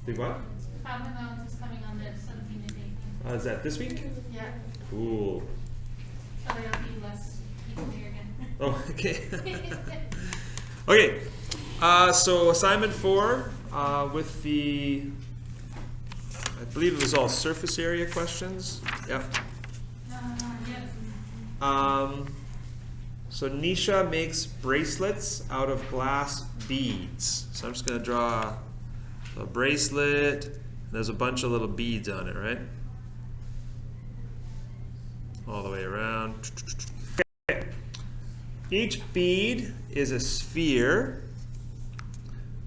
The what? Commonwealth is coming on the 17th and 18th. Is that this week? Yeah. Cool. So there'll be less people here again. Oh, okay. Okay. So assignment 4 with the, I believe it was all surface area questions. Yeah. Yes. So Nisha makes bracelets out of glass beads. So I'm just going to draw a bracelet. And there's a bunch of little beads on it, right? All the way around. Okay. Each bead is a sphere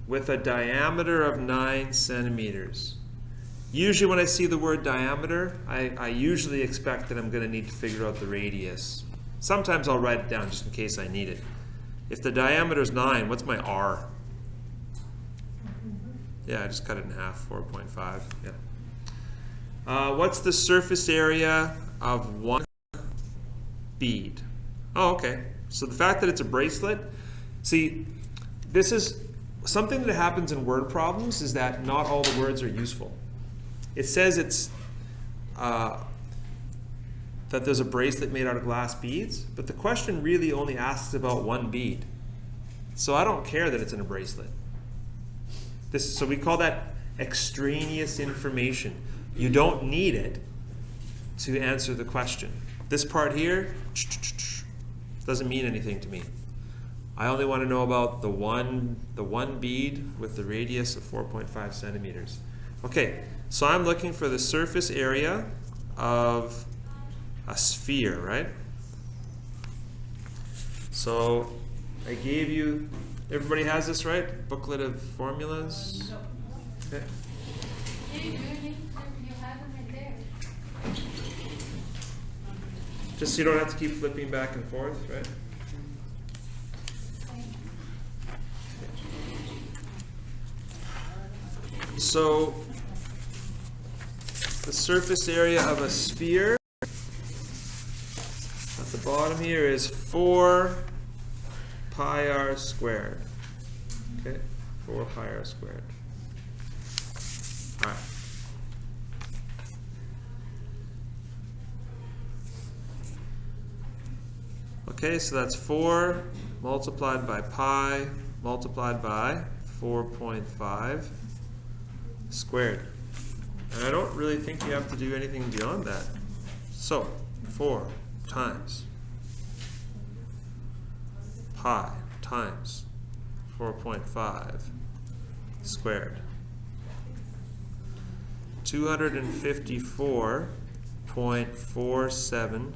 with a diameter of 9 centimeters. Usually when I see the word diameter, I usually expect that I'm going to need to figure out the radius. Sometimes I'll write it down just in case I need it. If the diameter is 9, what's my R? Yeah, I just cut it in half, 4.5. Yeah. What's the surface area of one bead? Oh, okay. So the fact that it's a bracelet, see, this is something that happens in word problems is that not all the words are useful. It says it's that there's a bracelet made out of glass beads, but the question really only asks about one bead. So I don't care that it's in a bracelet. So we call that extraneous information. You don't need it to answer the question. This part here doesn't mean anything to me. I only want to know about the one bead with the radius of 4.5 centimeters. Okay, so I'm looking for the surface area of a sphere, right? So I gave you, everybody has this, right? Booklet of formulas. Okay. You have them right there. Just so you don't have to keep flipping back and forth, right? So the surface area of a sphere at the bottom here is 4 pi r squared. Okay, 4 pi r squared. All right. Okay, so that's 4 multiplied by pi multiplied by 4.5 squared. And I don't really think you have to do anything beyond that. So 4 times pi times 4.5 squared. 254.47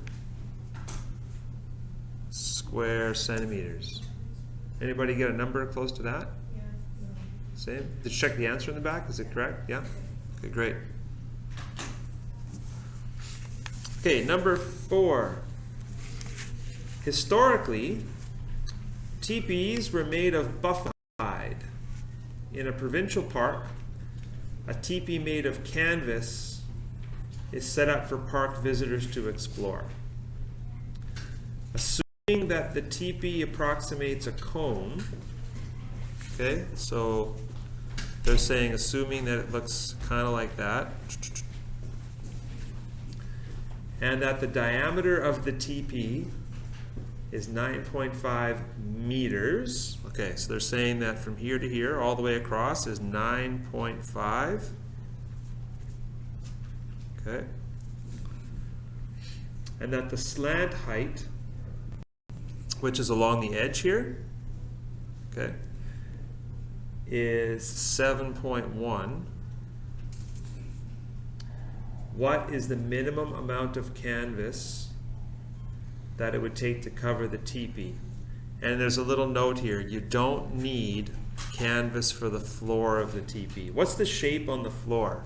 square centimeters. Anybody get a number close to that? Same? Did you check the answer in the back? Is it correct? Yeah? Okay, great. Okay, number 4. Historically, teepees were made of buffalo hide. In a provincial park, a teepee made of canvas is set up for park visitors to explore. Assuming that the teepee approximates a cone, okay, so they're saying assuming that it looks kind of like that, and that the diameter of the teepee is 9.5 meters. Okay, so they're saying that from here to here, all the way across, is 9.5. Okay. And that the slant height, which is along the edge here, okay, is 7.1. What is the minimum amount of canvas that it would take to cover the teepee? And there's a little note here. You don't need canvas for the floor of the teepee. What's the shape on the floor?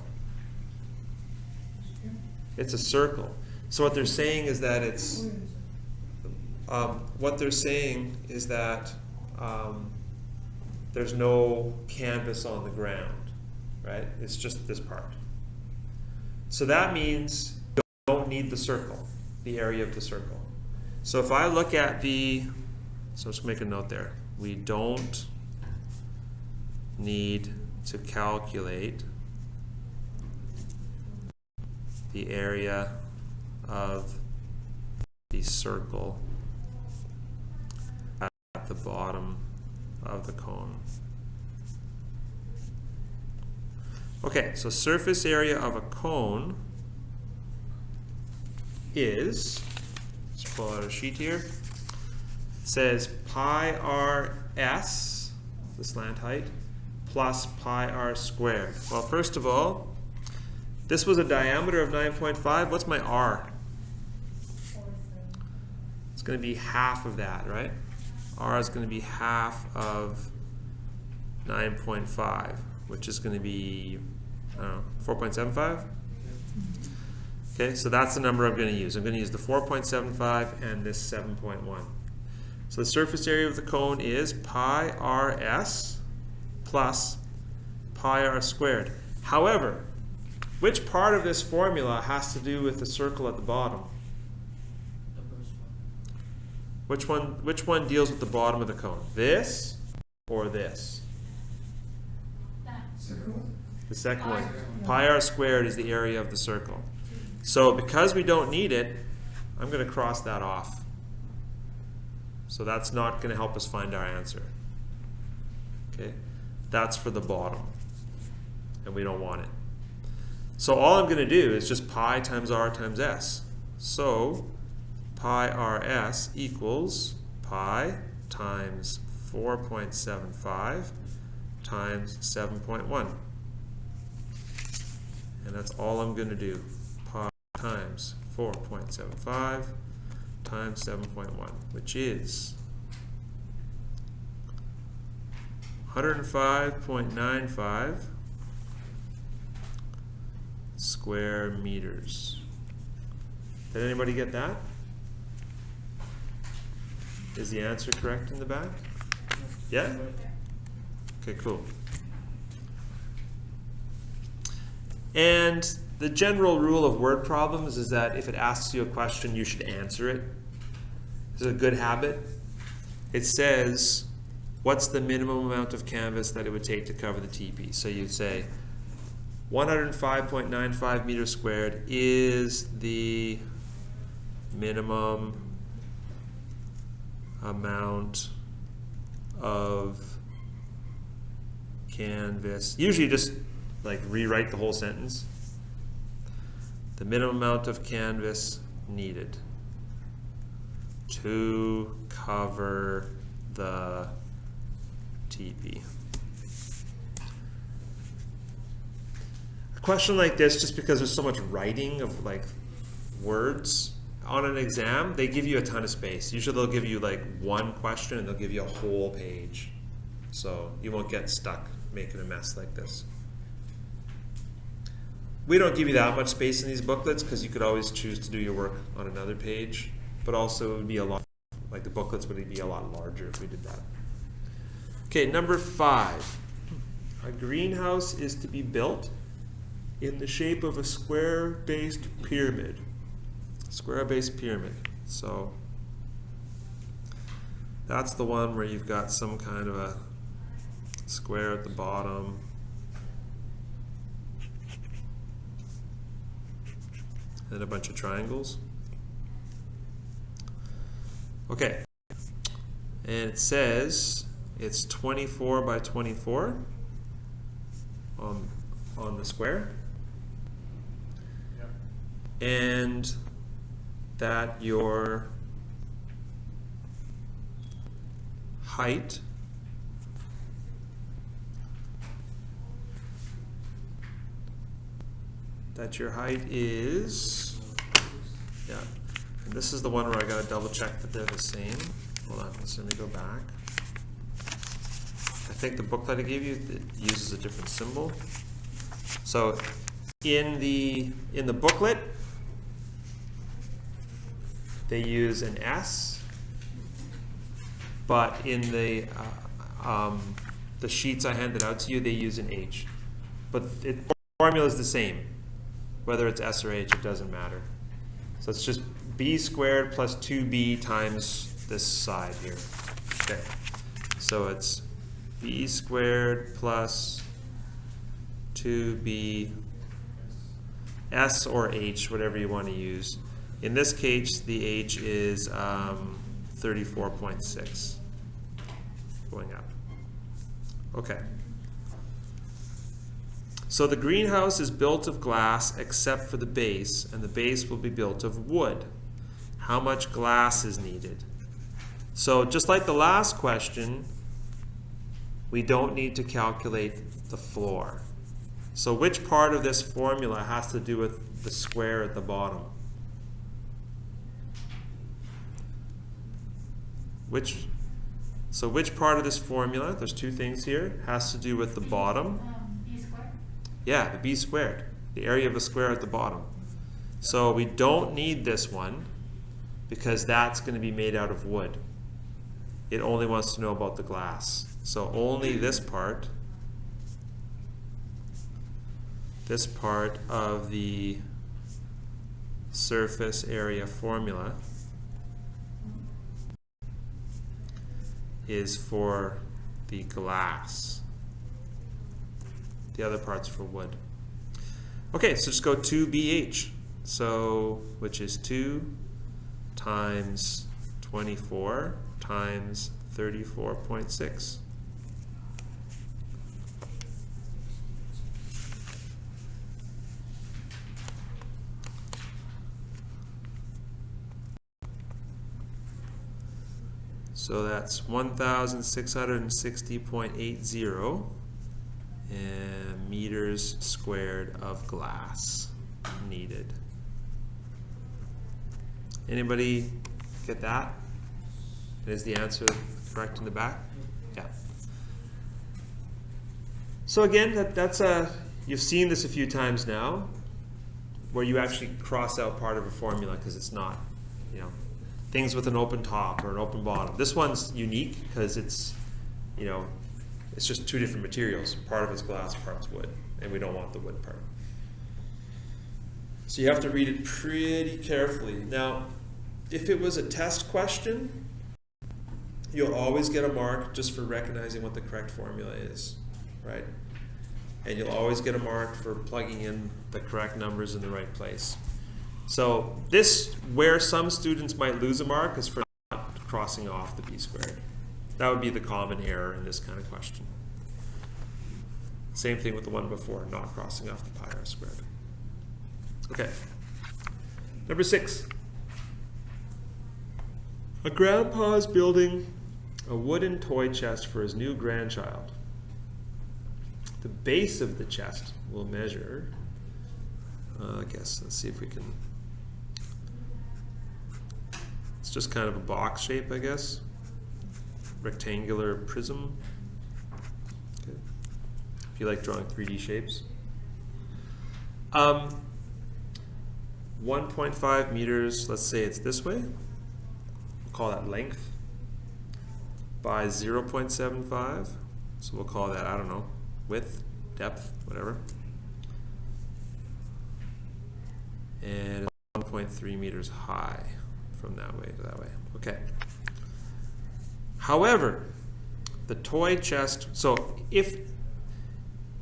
It's a circle. So what they're saying is that it's there's no canvas on the ground, right? It's just this part. So that means you don't need the circle, the area of the circle. So if I look at so let's make a note there. We don't need to calculate the area of the circle at the bottom of the cone. Okay, so surface area of a cone is, let's pull out a sheet here. It says pi rs, the slant height, plus pi r squared. Well, first of all, this was a diameter of 9.5. What's my r? It's going to be half of that, right? R is going to be half of 9.5, which is going to be, I don't know, 4.75? Okay, so that's the number I'm going to use. I'm going to use the 4.75 and this 7.1. So the surface area of the cone is pi rs plus pi r squared. However, which part of this formula has to do with the circle at the bottom? Which one deals with the bottom of the cone? This or this? That. The second one. Pi r squared is the area of the circle. So because we don't need it, I'm going to cross that off. So that's not going to help us find our answer. Okay? That's for the bottom. And we don't want it. So all I'm going to do is just pi times r times s. So pi rs equals pi times 4.75 times 7.1. And that's all I'm going to do. Pi times 4.75 times 7.1, which is 105.95 square meters. Did anybody get that? Is the answer correct in the back? Yeah? Okay, cool. And the general rule of word problems is that if it asks you a question, you should answer it. This is a good habit. It says, what's the minimum amount of canvas that it would take to cover the TP? So you'd say, 105.95 meters squared is the minimum amount of canvas. Usually just like rewrite the whole sentence. The minimum amount of canvas needed to cover the TP. A question like this, just because there's so much writing of like words on an exam, they give you a ton of space. Usually they'll give you like one question and they'll give you a whole page. So you won't get stuck making a mess like this. We don't give you that much space in these booklets because you could always choose to do your work on another page, but also it would be a lot, like the booklets would be a lot larger if we did that. Okay, number 5. A greenhouse is to be built in the shape of a square-based pyramid. Square-based pyramid. So that's the one where you've got some kind of a square at the bottom. And a bunch of triangles. Okay. And it says it's 24 by 24 on the square. Yep. And that your height is, yeah, and this is the one where I gotta double check that they're the same. Hold on, let me go back. I think the booklet I gave you, it uses a different symbol. So in the booklet, they use an S, but in the sheets I handed out to you, they use an H. But the formula is the same. Whether it's S or H, it doesn't matter. So it's just b squared plus 2b times this side here. Okay. So it's b squared plus 2b S or H, whatever you want to use. In this case, the H is 34.6 going up. Okay. So the greenhouse is built of glass except for the base, and the base will be built of wood. How much glass is needed? So just like the last question, we don't need to calculate the floor. So which part of this formula has to do with the square at the bottom? Which part of this formula, there's two things here, has to do with the bottom? B squared? Yeah, the b squared, the area of a square at the bottom. So we don't need this one because that's going to be made out of wood. It only wants to know about the glass. So only this part of the surface area formula is for the glass. The other part's for wood. Okay, so just go 2BH. So, which is 2 times 24 times 34.6. So that's 1,660.80 meters squared of glass needed. Anybody get that? Is the answer correct in the back? Yeah. So again, you've seen this a few times now, where you actually cross out part of a formula because it's not, things with an open top or an open bottom. This one's unique because it's just two different materials. Part of it's glass, part's wood, and we don't want the wood part. So you have to read it pretty carefully. Now, if it was a test question, you'll always get a mark just for recognizing what the correct formula is, right? And you'll always get a mark for plugging in the correct numbers in the right place. So this, where some students might lose a mark, is for not crossing off the b squared. That would be the common error in this kind of question. Same thing with the one before, not crossing off the pi r squared. Okay. Number 6. A grandpa is building a wooden toy chest for his new grandchild. The base of the chest will measure, let's see if we can, it's just kind of a box shape, I guess. Rectangular prism. Okay. If you like drawing 3D shapes. 1.5 meters, let's say it's this way. We'll call that length, by 0.75. So we'll call that, I don't know, width, depth, whatever. And 1.3 meters high from that way to that way. Okay. However, the toy chest, so if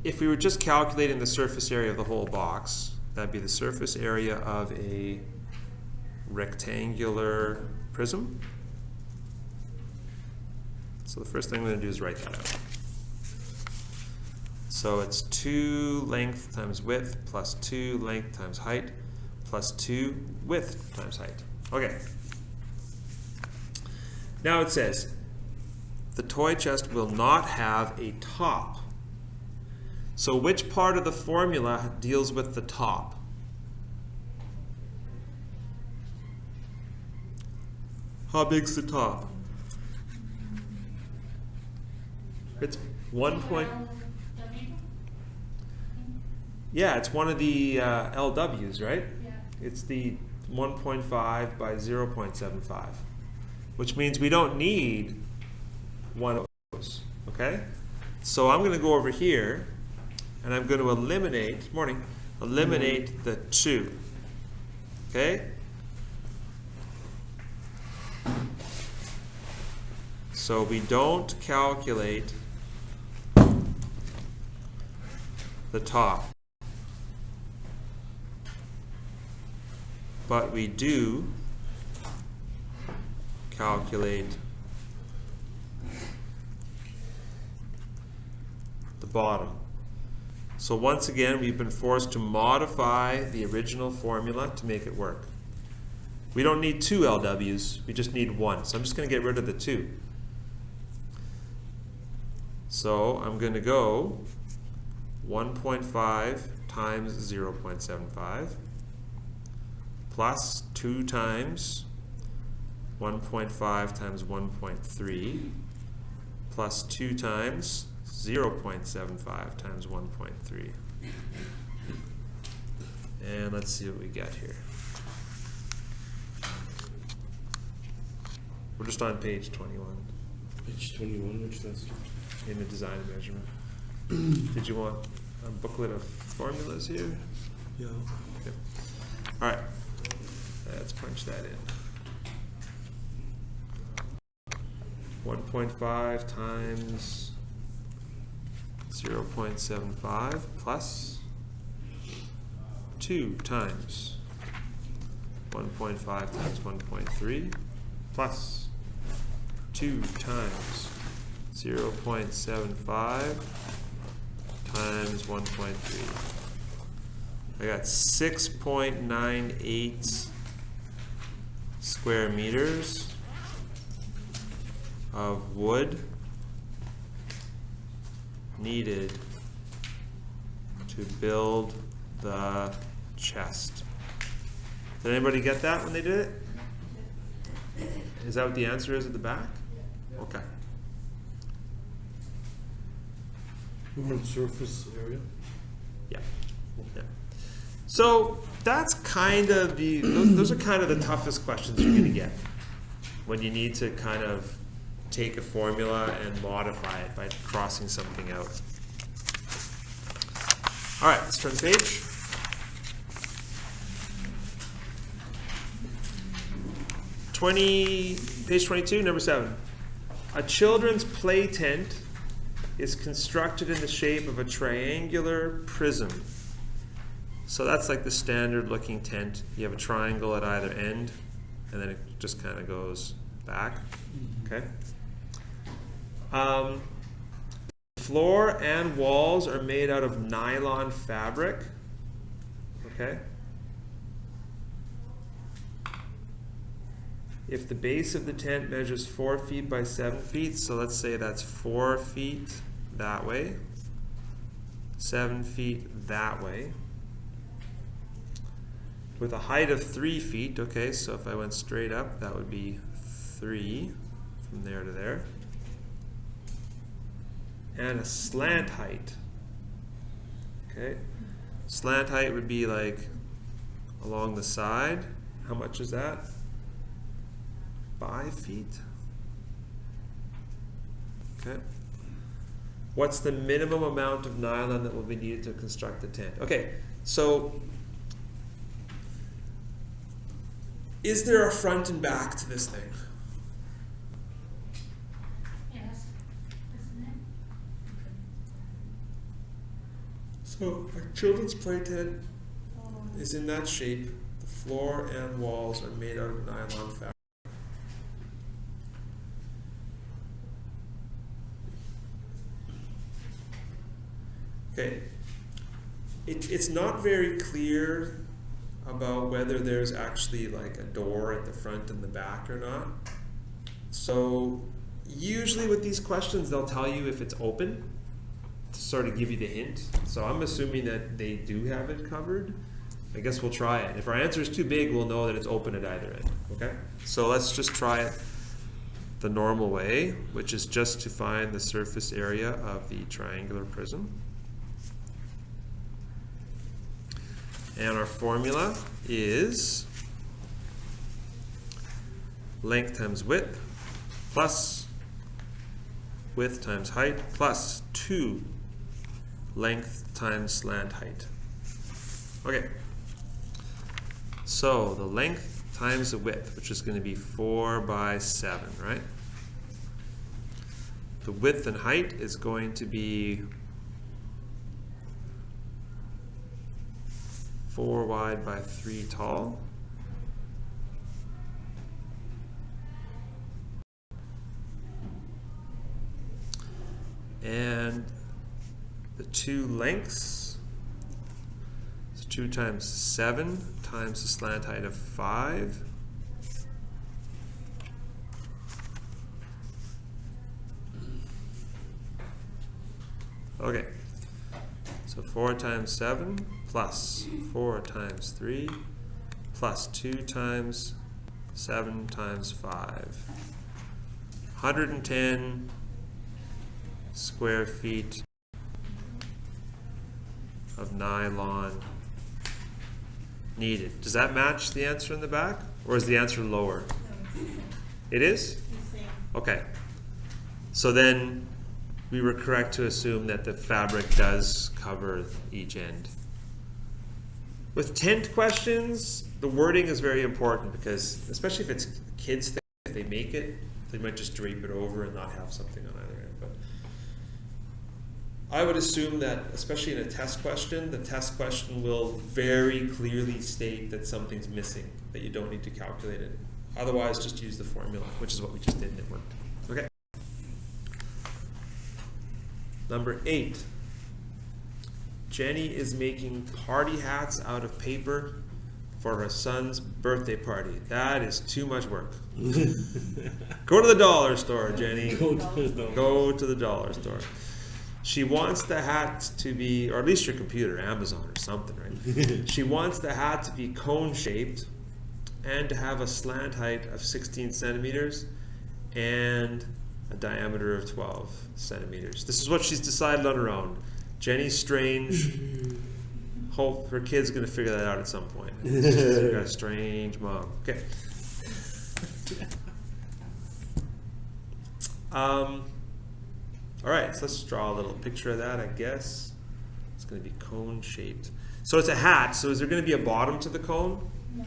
we were just calculating the surface area of the whole box, that'd be the surface area of a rectangular prism. So the first thing I'm going to do is write that out. So it's 2 length times width plus 2 length times height plus 2 width times height. Okay. Now it says the toy chest will not have a top. So which part of the formula deals with the top? How big's the top? It's 1 point. Yeah, it's one of the LWs, right? Yeah. It's the 1.5 by 0.75, which means we don't need one of those, okay? So I'm going to go over here, and I'm going to eliminate the 2, okay? So we don't calculate the top. but we do calculate the bottom. So once again, we've been forced to modify the original formula to make it work. We don't need 2 LWs, we just need 1. So I'm just going to get rid of the 2. So I'm going to go 1.5 times 0.75 plus 2 times 1.5 times 1.3 plus 2 times 0.75 times 1.3. And let's see what we get here. We're just on page 21 Page 21, which that's in the design and measurement. Did you want a booklet of formulas here? yeah. Okay. All right. Let's punch that in. 1.5 times 0.75 plus 2 times 1.5 times 1.3 plus 2 times 0.75 times 1.3. I got 6.98 square meters of wood needed to build the chest. Did anybody get that when they did it? Is that what the answer is at the back? Okay. We're on surface area. Yeah. Yeah. So that's kind of the, those are kind of the toughest questions you're going to get when you need to kind of take a formula and modify it by crossing something out. All right, let's turn the page. Page 22, number 7. A children's play tent is constructed in the shape of a triangular prism. So that's like the standard looking tent. You have a triangle at either end, and then it just kind of goes back. Okay. Floor and walls are made out of nylon fabric. Okay. If the base of the tent measures 4 feet by 7 feet, so let's say that's 4 feet that way, 7 feet that way, with a height of 3 feet, okay, so if I went straight up, that would be 3 from there to there, and a slant height, okay, slant height would be like along the side. How much is that? 5 feet. Okay. What's the minimum amount of nylon that will be needed to construct the tent? Okay, so is there a front and back to this thing? Yes, isn't it? So a children's play tent is in that shape. The floor and walls are made out of nylon fabric. Okay, it's not very clear about whether there's actually like a door at the front and the back or not. So usually with these questions, they'll tell you if it's open to sort of give you the hint. So I'm assuming that they do have it covered. I guess we'll try it. If our answer is too big, we'll know that it's open at either end. Okay, so let's just try it the normal way, which is just to find the surface area of the triangular prism. And our formula is length times width plus width times height plus 2 length times slant height. Okay, so the length times the width, which is going to be 4 by 7, right? The width and height is going to be 4 wide by 3 tall. And the two lengths, so 2 times 7 times the slant height of 5. Okay, so 4 times 7 plus 4 times 3 plus 2 times 7 times 5. 110 square feet of nylon needed. Does that match the answer in the back? Or is the answer lower? It is? Okay. So then we were correct to assume that the fabric does cover each end. With tent questions, the wording is very important because, especially if it's kids' thing, if they make it, they might just drape it over and not have something on either end. But I would assume that, especially in a test question, the test question will very clearly state that something's missing, that you don't need to calculate it. Otherwise, just use the formula, which is what we just did and it worked. Okay. Number 8. Jenny is making party hats out of paper for her son's birthday party. That is too much work. Go to the dollar store, Jenny. Go to the dollar store. She wants the hat to be, or at least your computer, Amazon or something, right? She wants the hat to be cone-shaped and to have a slant height of 16 centimeters and a diameter of 12 centimeters. This is what she's decided on her own. Jenny's strange. Hope her kid's going to figure that out at some point. She's got a strange mom. Okay. All right, so let's draw a little picture of that, I guess. It's going to be cone-shaped. So it's a hat, so is there going to be a bottom to the cone? No.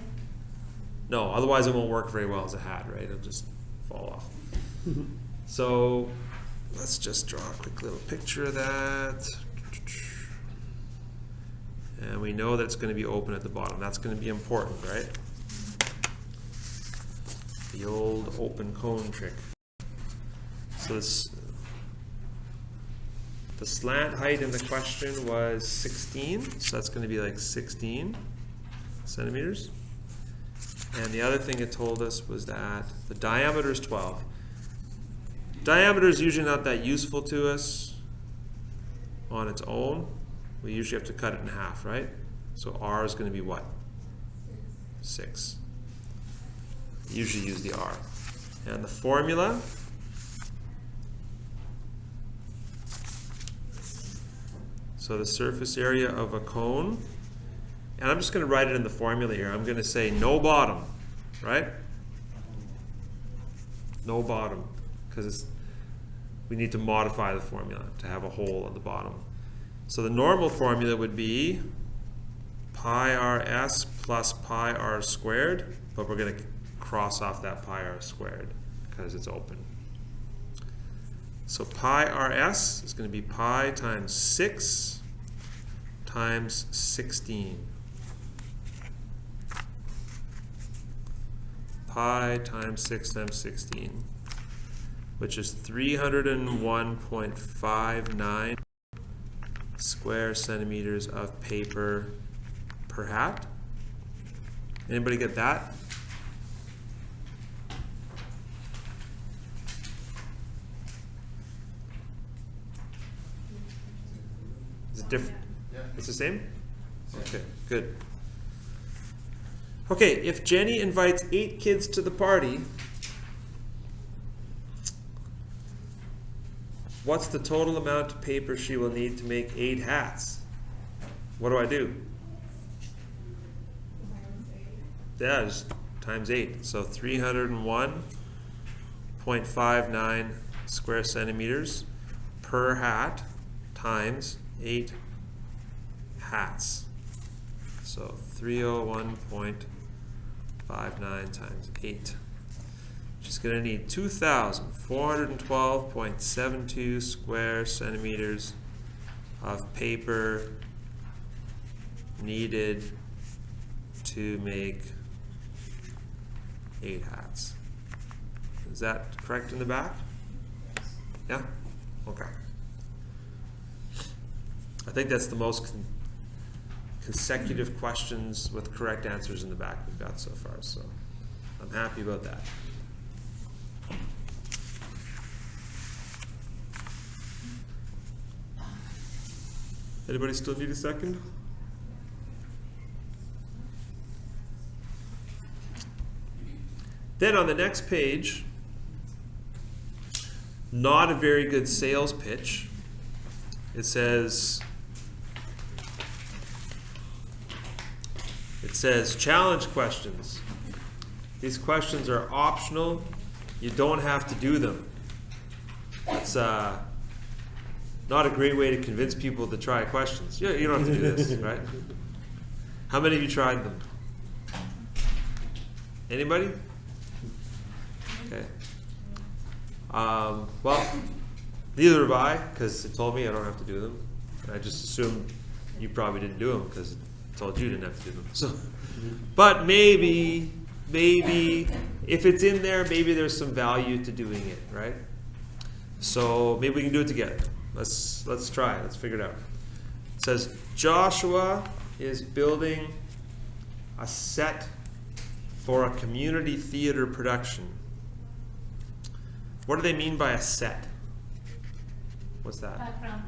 No, otherwise it won't work very well as a hat, right? It'll just fall off. So let's just draw a quick little picture of that. And we know that it's going to be open at the bottom. That's going to be important, right? The old open cone trick. So this, the slant height in the question was 16, so that's going to be like 16 centimeters. And the other thing it told us was that the diameter is 12. Diameter is usually not that useful to us on its own. We usually have to cut it in half, right? So R is going to be what? 6. Usually use the R. And the formula, so the surface area of a cone, and I'm just going to write it in the formula here. I'm going to say no bottom, right? No bottom, because we need to modify the formula to have a hole at the bottom. So the normal formula would be pi rs plus pi r squared, but we're going to cross off that pi r squared because it's open. So pi rs is going to be pi times 6 times 16. Pi times 6 times 16, which is 301.59 square centimeters of paper per hat. Anybody get that? Is it different? Yeah. It's the same? Okay, good. Okay, if Jenny invites 8 kids to the party, what's the total amount of paper she will need to make 8 hats? What do I do? Yeah, just times 8. So 301.59 square centimeters per hat times 8 hats. So 301.59 times 8. She's going to need 2,412.72 square centimeters of paper needed to make 8 hats. Is that correct in the back? Yeah? Okay. I think that's the most consecutive questions with correct answers in the back we've got so far, so I'm happy about that. Anybody still need a second? Then on the next page, not a very good sales pitch. It says challenge questions. These questions are optional. You don't have to do them. It's not a great way to convince people to try questions. You don't have to do this, right? How many of you tried them? Anybody? Okay. Well, neither have I, because it told me I don't have to do them. And I just assumed you probably didn't do them because it told you didn't have to do them. So, but maybe if it's in there, maybe there's some value to doing it, right? So maybe we can do it together. Let's try it. Let's figure it out. It says Joshua is building a set for a community theater production. What do they mean by a set? What's that? Background.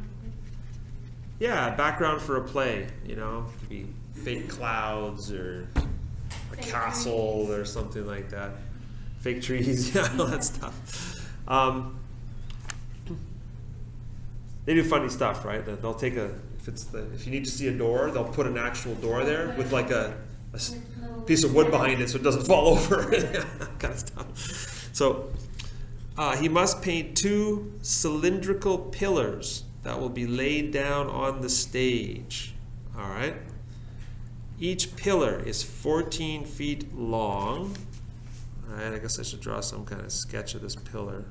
Yeah, background for a play. You know, it could be fake clouds or a Fake castle trees. or something like that. Fake trees, yeah, all that stuff. They do funny stuff, right? They'll take if you need to see a door, they'll put an actual door there with like a piece of wood behind it so it doesn't fall over. That kind of stuff. So he must paint 2 cylindrical pillars that will be laid down on the stage. All right. Each pillar is 14 feet long. All right, I guess I should draw some kind of sketch of this pillar.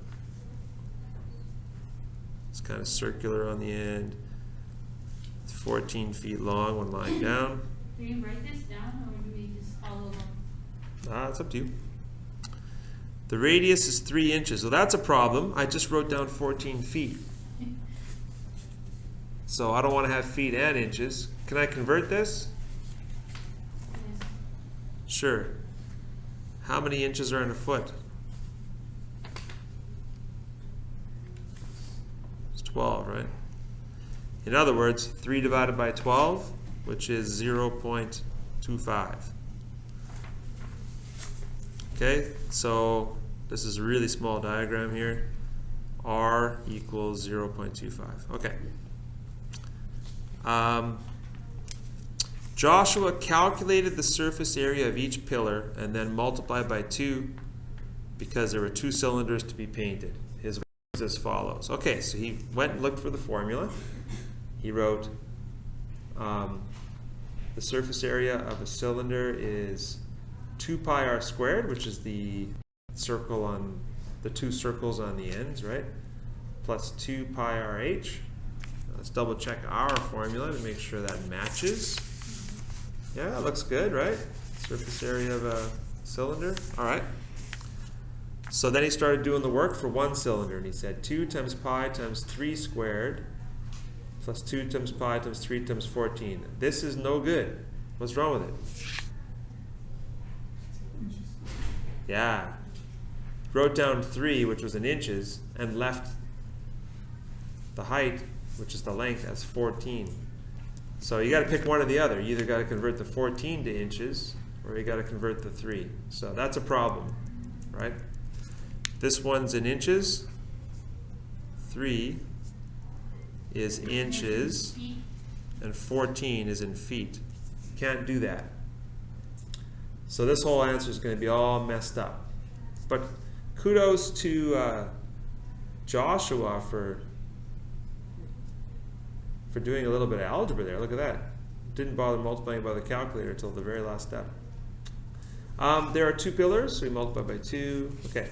It's kind of circular on the end. It's 14 feet long when lying down. Do you write this down or do we just follow them? It's up to you. The radius is 3 inches. Well, that's a problem. I just wrote down 14 feet. So I don't want to have feet and inches. Can I convert this? Yes. Sure. How many inches are in a foot? It's 12, right? In other words, 3 divided by 12, which is 0.25. Okay, so this is a really small diagram here. R equals 0.25. Okay. Joshua calculated the surface area of each pillar and then multiplied by 2 because there were 2 cylinders to be painted. His work is as follows. Okay, so he went and looked for the formula. He wrote the surface area of a cylinder is 2 pi r squared, which is the circle on the 2 circles on the ends, right? Plus 2 pi rh. Let's double check our formula to make sure that matches. Yeah, it looks good, right? Surface area of a cylinder. All right. So then he started doing the work for 1 cylinder, and he said 2 times pi times 3 squared plus 2 times pi times 3 times 14. This is no good. What's wrong with it? Yeah. Wrote down 3, which was in inches, and left the height, which is the length, as 14. So you got to pick one or the other. You either got to convert the 14 to inches, or you got to convert the 3. So that's a problem, right? This one's in inches. 3 is inches, Feet. and 14 is in feet. Can't do that. So this whole answer is going to be all messed up. But kudos to Joshua for doing a little bit of algebra there. Look at that. Didn't bother multiplying by the calculator until the very last step. There are 2 pillars, so we multiply by 2. Okay.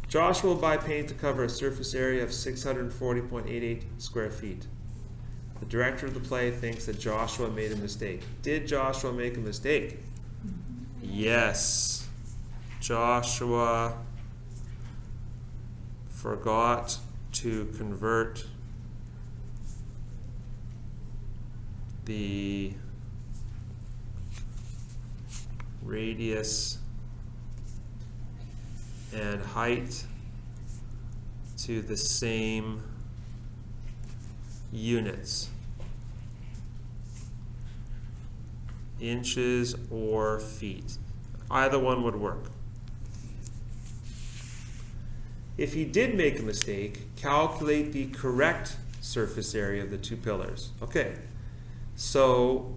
Joshua will buy paint to cover a surface area of 640.88 square feet. The director of the play thinks that Joshua made a mistake. Did Joshua make a mistake? Yes. Joshua forgot to convert the radius and height to the same units, inches or feet. Either one would work. If he did make a mistake, calculate the correct surface area of the two pillars. Okay, so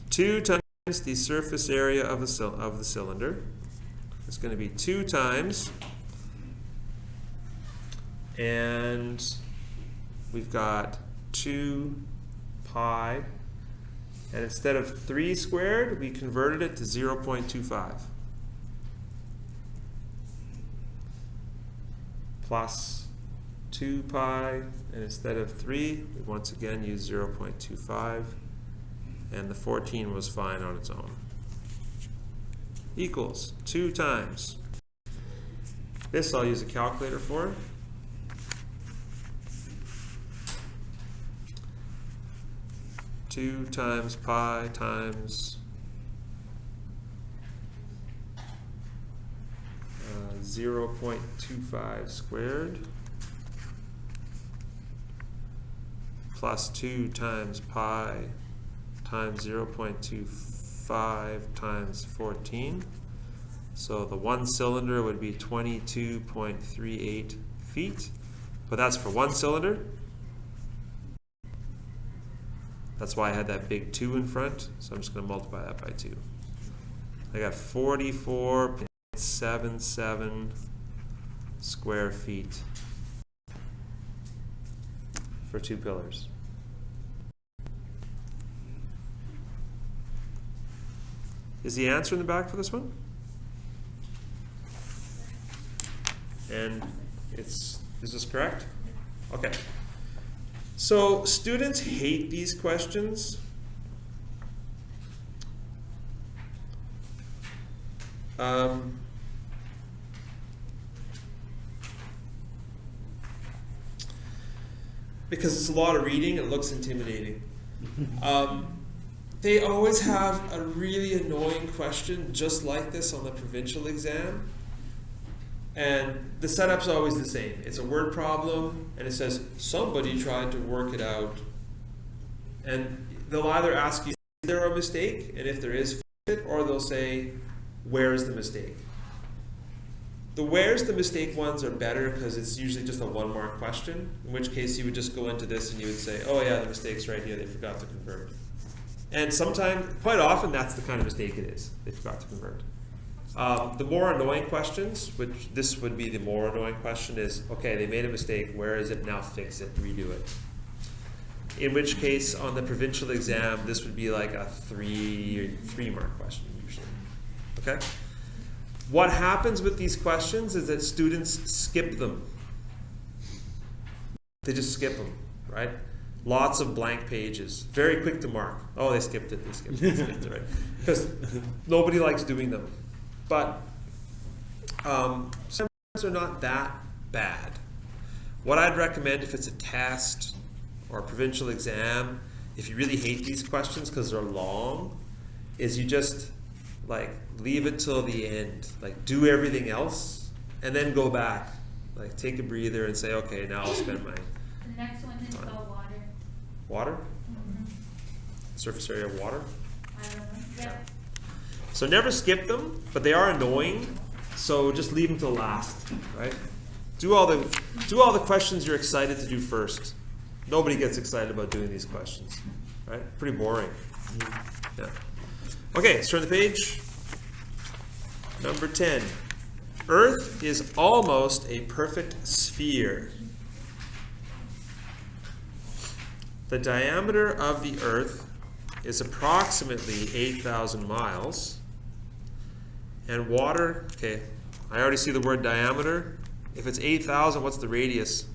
2 times the surface area of the cylinder is going to be 2 times, and we've got 2 pi, and instead of 3 squared, we converted it to 0.25. Plus 2 pi, and instead of 3, we once again use 0.25, and the 14 was fine on its own. Equals 2 times. This I'll use a calculator for. Two times pi times 0.25 squared plus 2 times pi times 0.25 times 14. So the one cylinder would be 22.38 feet, but that's for one cylinder. That's why I had that big 2 in front, so I'm just going to multiply that by 2. I got 44.77 square feet for 2 pillars. Is the answer in the back for this one? And is this correct? Okay. So students hate these questions. Because it's a lot of reading, it looks intimidating. They always have a really annoying question just like this on the provincial exam. And the setup's always the same. It's a word problem, and it says, somebody tried to work it out. And they'll either ask you, is there a mistake? And if there is, fix it, or they'll say, where is the mistake? The where's the mistake ones are better because it's usually just a 1-mark question, in which case you would just go into this and you would say, oh yeah, the mistake's right here, they forgot to convert. And sometimes, quite often, that's the kind of mistake it is. They forgot to convert. The more annoying questions, which this would be the more annoying question, is, okay, they made a mistake, where is it? Now fix it, redo it. In which case, on the provincial exam, this would be like a 3-mark question usually. Okay? What happens with these questions is that students skip them. They just skip them, right? Lots of blank pages, very quick to mark. Oh, they skipped it, they skipped it, right? Because nobody likes doing them. But sometimes they're not that bad. What I'd recommend if it's a test or a provincial exam, if you really hate these questions because they're long, is you just like leave it till the end. Like do everything else and then go back. Like take a breather and say, okay, now I'll spend my The next one is about water. water? Mm-hmm. Surface area of water? I don't know. Yep. So never skip them, but they are annoying. So just leave them till last, right? Do all the questions you're excited to do first. Nobody gets excited about doing these questions, right? Pretty boring. Yeah. Okay, let's turn the page. Number 10. Earth is almost a perfect sphere. The diameter of the Earth is approximately 8,000 miles. And water, okay, I already see the word diameter. If it's 8,000, what's the radius?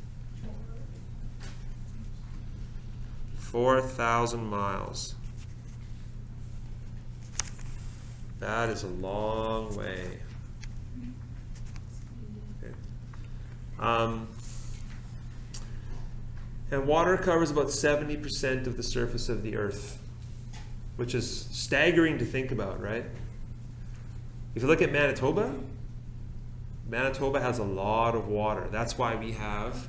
4,000 miles. That is a long way. Okay. And water covers about 70% of the surface of the earth, which is staggering to think about, right? If you look at Manitoba, Manitoba has a lot of water. That's why we have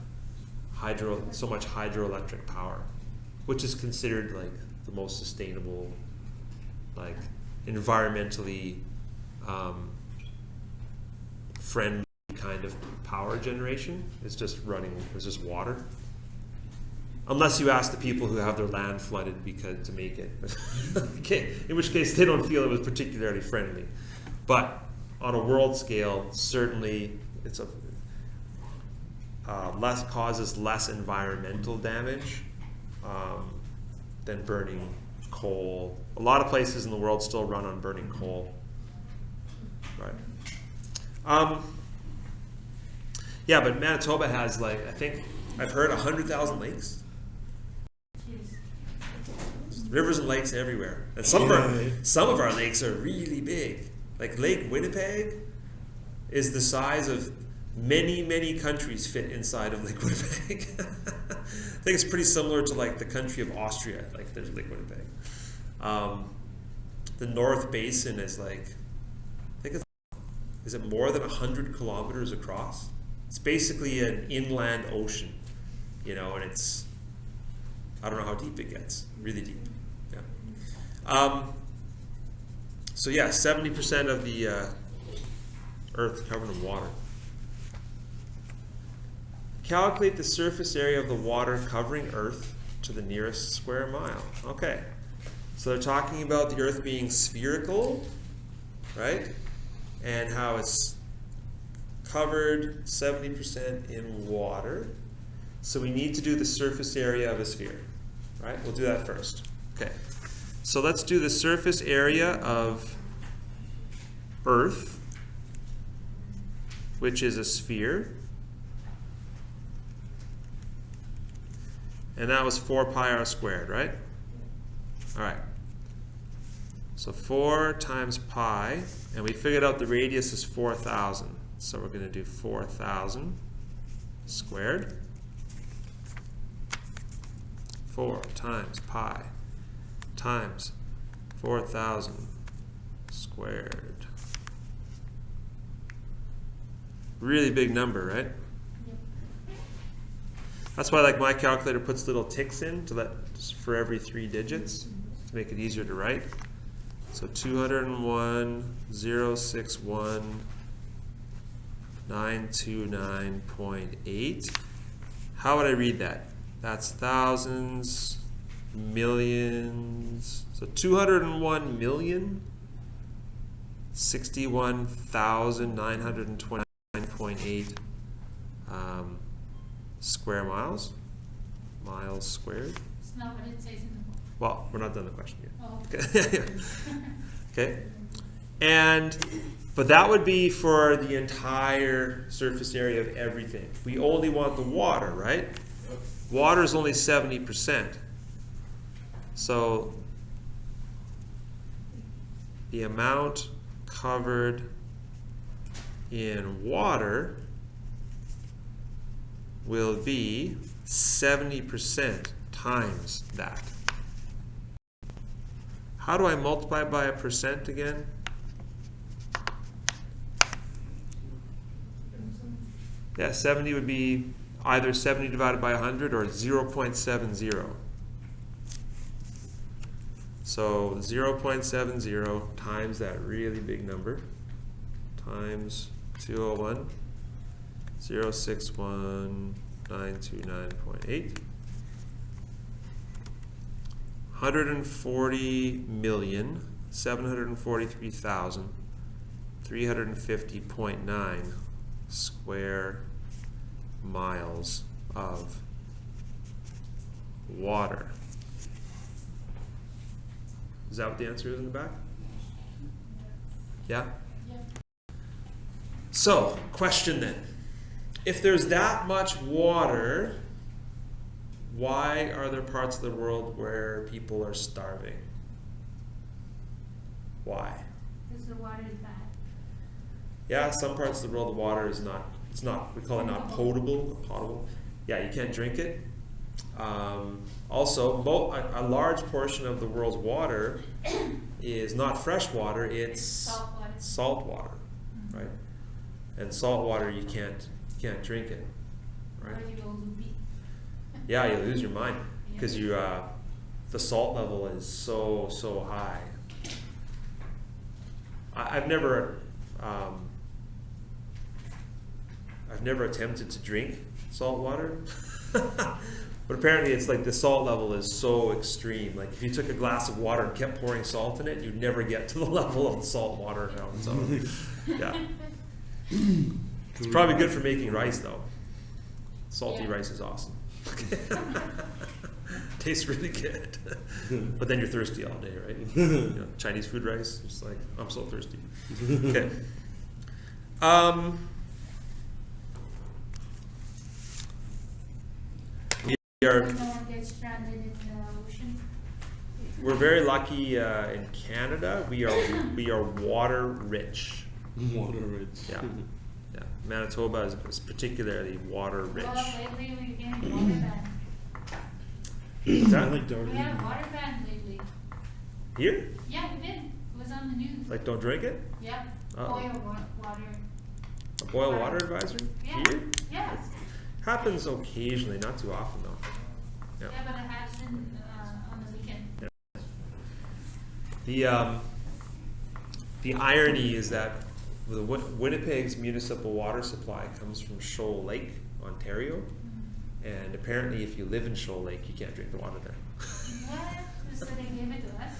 so much hydroelectric power, which is considered like the most sustainable, like environmentally friendly kind of power generation. It's just water. Unless you ask the people who have their land flooded to make it. Okay, in which case they don't feel it was particularly friendly. But on a world scale, certainly it's causes less environmental damage than burning coal. A lot of places in the world still run on burning coal. Right. Yeah, but Manitoba has I think I've heard 100,000 lakes. Rivers and lakes everywhere, and some of our lakes are really big. Like Lake Winnipeg is the size of many countries fit inside of Lake Winnipeg. I think it's pretty similar to like the country of Austria. Like there's Lake Winnipeg. The North Basin is is it more than 100 kilometers across? It's basically an inland ocean, and it's, I don't know how deep it gets. Really deep. Yeah. So yeah, 70% of the Earth covered in water. Calculate the surface area of the water covering Earth to the nearest square mile. Okay. So they're talking about the Earth being spherical, right? And how it's covered 70% in water. So we need to do the surface area of a sphere, right? We'll do that first. Okay. So let's do the surface area of Earth, which is a sphere. And that was 4 pi r squared, right? All right. So 4 times pi, and we figured out the radius is 4,000. So we're going to do 4,000 squared. 4 times pi times 4,000 squared. Really big number, right? That's why my calculator puts little ticks in for every 3 digits to make it easier to write. So 201,061,929.8. How would I read that? That's thousands, millions. So 201,061,929.8 square miles. Miles squared. It's not what it says in the book. Well, we're not done the question yet. Oh. Okay. But that would be for the entire surface area of everything. We only want the water, right? Water is only 70%. So the amount covered in water will be 70% times that. How do I multiply by a percent again? Yeah, 70 would be either 70 divided by 100 or 0.70. So 0.70 times that really big number times 201. 061,929.8. 140,743,350.9 square miles of water. Is that what the answer is in the back? Yeah? Yeah. So, question then. If there's that much water, why are there parts of the world where people are starving? Why? Because the water is bad. Yeah, some parts of the world the water is not, we call it not potable. Yeah, you can't drink it. Also, a large portion of the world's water is not fresh water, it's Salt water. salt water, right? And salt water, you can't drink it, right? Or you go loopy. Yeah, you lose your mind because you the salt level is so high. I've never attempted to drink salt water, but apparently it's like the salt level is so extreme. Like if you took a glass of water and kept pouring salt in it, you'd never get to the level of the salt water now. So yeah, it's probably good for making rice though. Salty Yeah. rice is awesome. Tastes really good. But then you're thirsty all day, right? You know, Chinese food rice, it's like, I'm so thirsty. Okay. No one gets stranded in the ocean. We're very lucky in Canada. We are water rich. Water rich. Yeah. Yeah. Manitoba is particularly water rich. Well, lately we've been in water ban. What's I that? like We Darlene. had a water ban lately. Here? Yeah, we did. It was on the news. Like, don't drink it? Yeah. Uh-oh. Boil water. A boil water advisory? Yeah. Here? Yes. Happens occasionally, not too often though. Yeah, but it has been on the weekend. The irony is that Winnipeg's municipal water supply comes from Shoal Lake, Ontario, and apparently if you live in Shoal Lake, you can't drink the water there. What? So they gave it to us?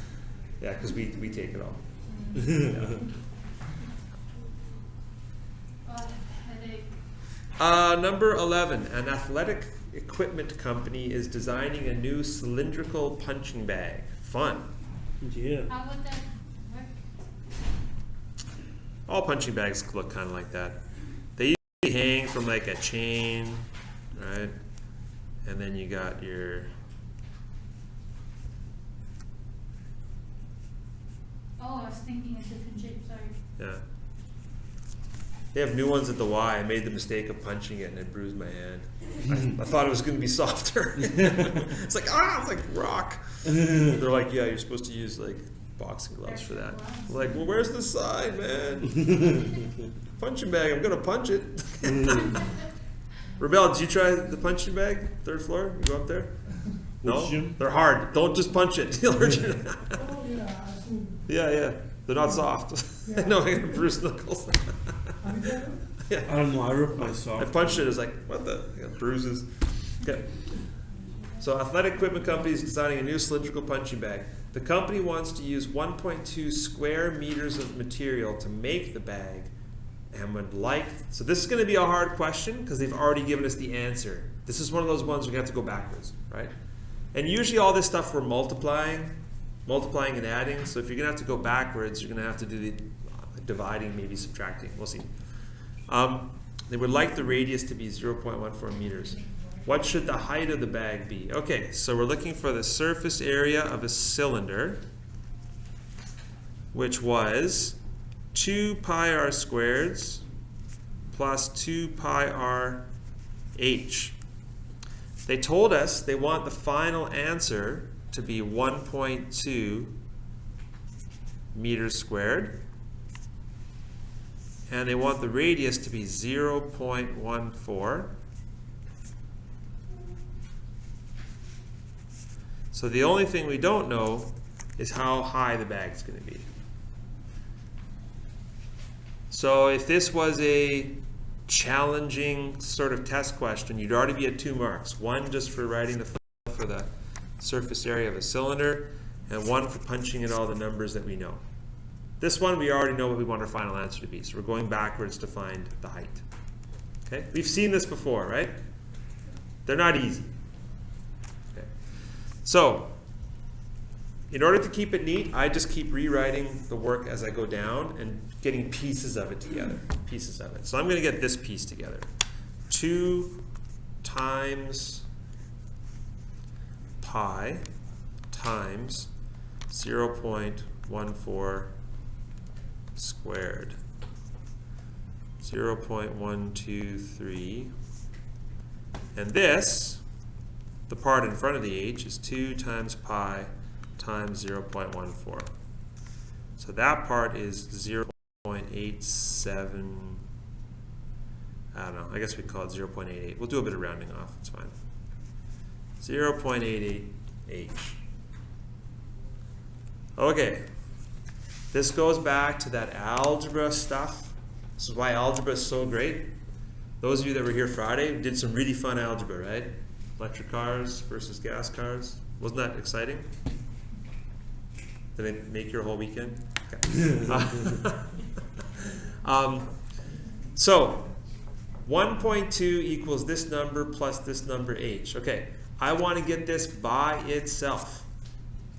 Yeah, because we take it all. Oh, headache. Number 11, an athletic equipment company is designing a new cylindrical punching bag. Fun. Yeah. How would that work? All punching bags look kind of like that. They usually hang from like a chain, right? And then you got your... Oh, I was thinking a different shape, sorry. Yeah. They have new ones at the Y. I made the mistake of punching it and it bruised my hand. I thought it was going to be softer. It's like, it's like rock. They're like, yeah, you're supposed to use like boxing gloves for that. I'm like, well, where's the sign, man? Punching bag, I'm going to punch it. Rebel, did you try the punching bag? Third floor? You go up there? No? Which gym? They're hard. Don't just punch it. You'll hurt your... Oh, yeah, I've seen. Yeah. They're not soft. Yeah. No, I'm gonna bruise knuckles. I don't know, I ripped my sock. I punched it. It's like, what the? I got bruises. Okay. So, athletic equipment company is designing a new cylindrical punching bag. The company wants to use 1.2 square meters of material to make the bag, and would like. So, this is going to be a hard question because they've already given us the answer. This is one of those ones we have to go backwards, right? And usually, all this stuff we're multiplying and adding. So, if you're going to have to go backwards, you're going to have to do the dividing, maybe subtracting. We'll see. They would like the radius to be 0.14 meters. What should the height of the bag be? Okay, so we're looking for the surface area of a cylinder, which was 2 pi r squareds plus 2 pi r h. They told us they want the final answer to be 1.2 meters squared. And they want the radius to be 0.14. So the only thing we don't know is how high the bag's going to be. So if this was a challenging sort of test question, you'd already be at 2 marks. 1 just for writing the for the surface area of a cylinder, and 1 for punching in all the numbers that we know. This one, we already know what we want our final answer to be, so we're going backwards to find the height. Okay, we've seen this before, right? They're not easy. Okay. So, in order to keep it neat, I just keep rewriting the work as I go down and getting pieces of it together, pieces of it. So I'm going to get this piece together. 2 times pi times 0.14 squared. 0.123. And this, the part in front of the h, is 2 times pi times 0.14. So that part is 0.87, I don't know, I guess we call it 0.88. We'll do a bit of rounding off, it's fine. 0.88 h. Okay, this goes back to that algebra stuff. This is why algebra is so great. Those of you that were here Friday did some really fun algebra, right? Electric cars versus gas cars. Wasn't that exciting? Did they make your whole weekend? Okay. So 1.2 equals this number plus this number h. Okay, I want to get this by itself.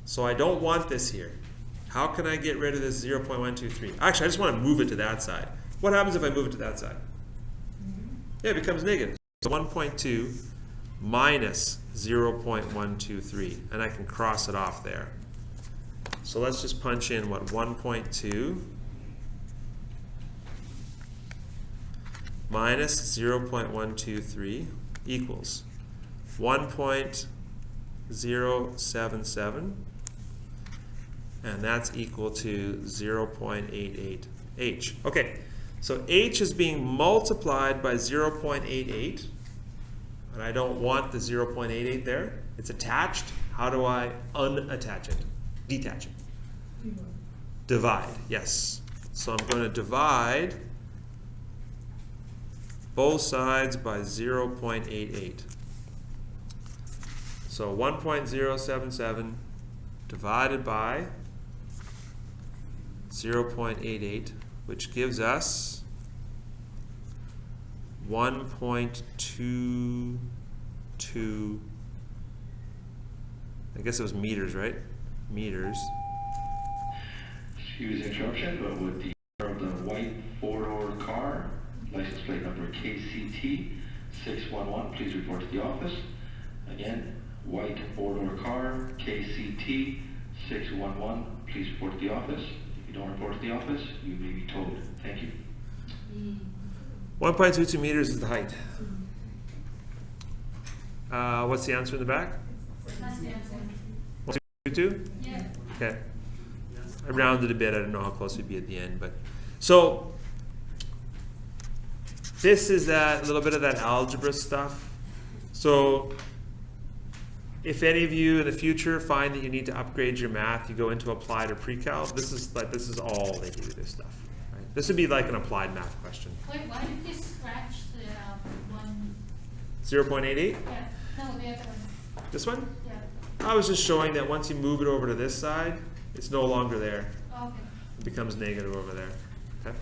So I don't want this here. How can I get rid of this 0.123? Actually, I just want to move it to that side. What happens if I move it to that side? Yeah, it becomes negative. So 1.2 minus 0.123, and I can cross it off there. So let's just punch in what 1.2 minus 0.123 equals 1.077, and that's equal to 0.88 h. Okay, so h is being multiplied by 0.88, and I don't want the 0.88 there. It's attached. How do I unattach it? Detach it. Divide, yes. So I'm going to divide both sides by 0.88. So 1.077 divided by 0.88, which gives us 1.22, I guess it was meters, right? Meters. Excuse the interruption, but with the of the white four-door car, license plate number KCT 611, please report to the office. Again, white four-door car, KCT 611, please report to the office. If you don't report to the office, you may be towed. Thank you. 1.22 meters is the height. What's the answer in the back? That's the answer. 1.22? Yeah. Okay. I rounded a bit. I don't know how close we'd be at the end, but so this is that little bit of that algebra stuff. So if any of you in the future find that you need to upgrade your math, you go into applied or pre-cal. This is all they do. This stuff. Right? This would be like an applied math question. Wait, why did they scratch the one? 0.88. Yeah. No, the other one. This one. Yeah. I was just showing that once you move it over to this side, it's no longer there. Oh, okay. It becomes negative over there. Okay.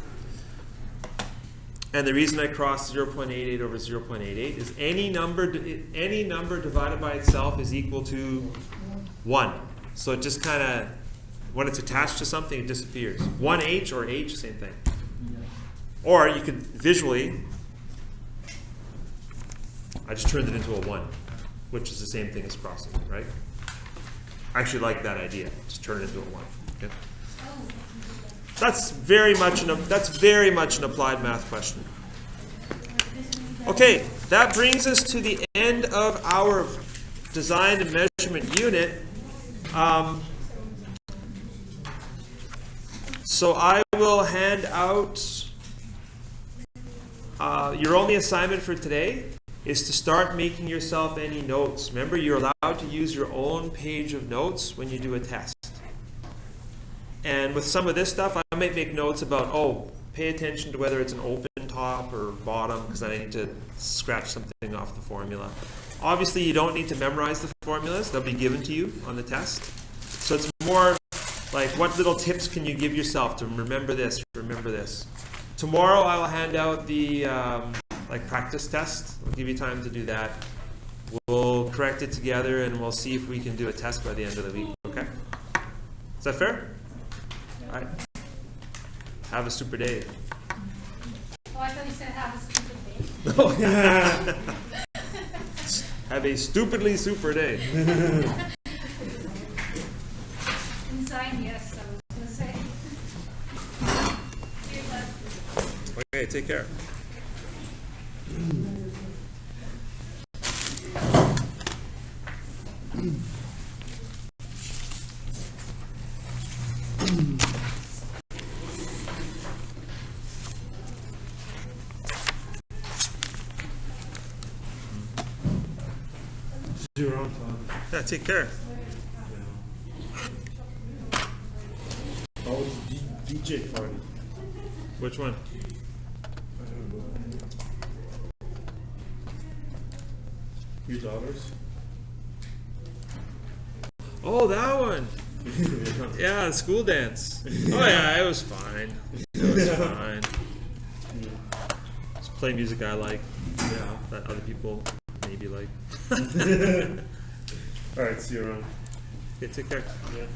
And the reason I crossed 0.88 over 0.88 is any number divided by itself is equal to 1. So it just kind of, when it's attached to something, it disappears. 1h or h, same thing. Or you could visually, I just turned it into a 1, which is the same thing as crossing, right? I actually like that idea. Just turn it into a 1. Okay? That's very much an applied math question. Okay, that brings us to the end of our design and measurement unit. So I will hand out your only assignment for today is to start making yourself any notes. Remember, you're allowed to use your own page of notes when you do a test. And with some of this stuff, I might make notes about, pay attention to whether it's an open top or bottom, because I need to scratch something off the formula. Obviously, you don't need to memorize the formulas. They'll be given to you on the test. So it's more like, what little tips can you give yourself to remember this, remember this. Tomorrow, I will hand out the practice test. I'll give you time to do that. We'll correct it together, and we'll see if we can do a test by the end of the week, okay? Is that fair? All right. Have a super day. Oh, I thought you said have a stupid day. Have a stupidly super day. Inside, yes, I was going to say. Cheers, bud. Okay, take care. See you around, Todd. Yeah, take care. Oh, DJ party. Which one? I don't know. Your daughters? Oh, that one. Yeah, the school dance. Oh yeah, it was fine. It was fine. Just play music I like. Yeah. That other people maybe like. Alright, see you around. Okay, take care. Yeah.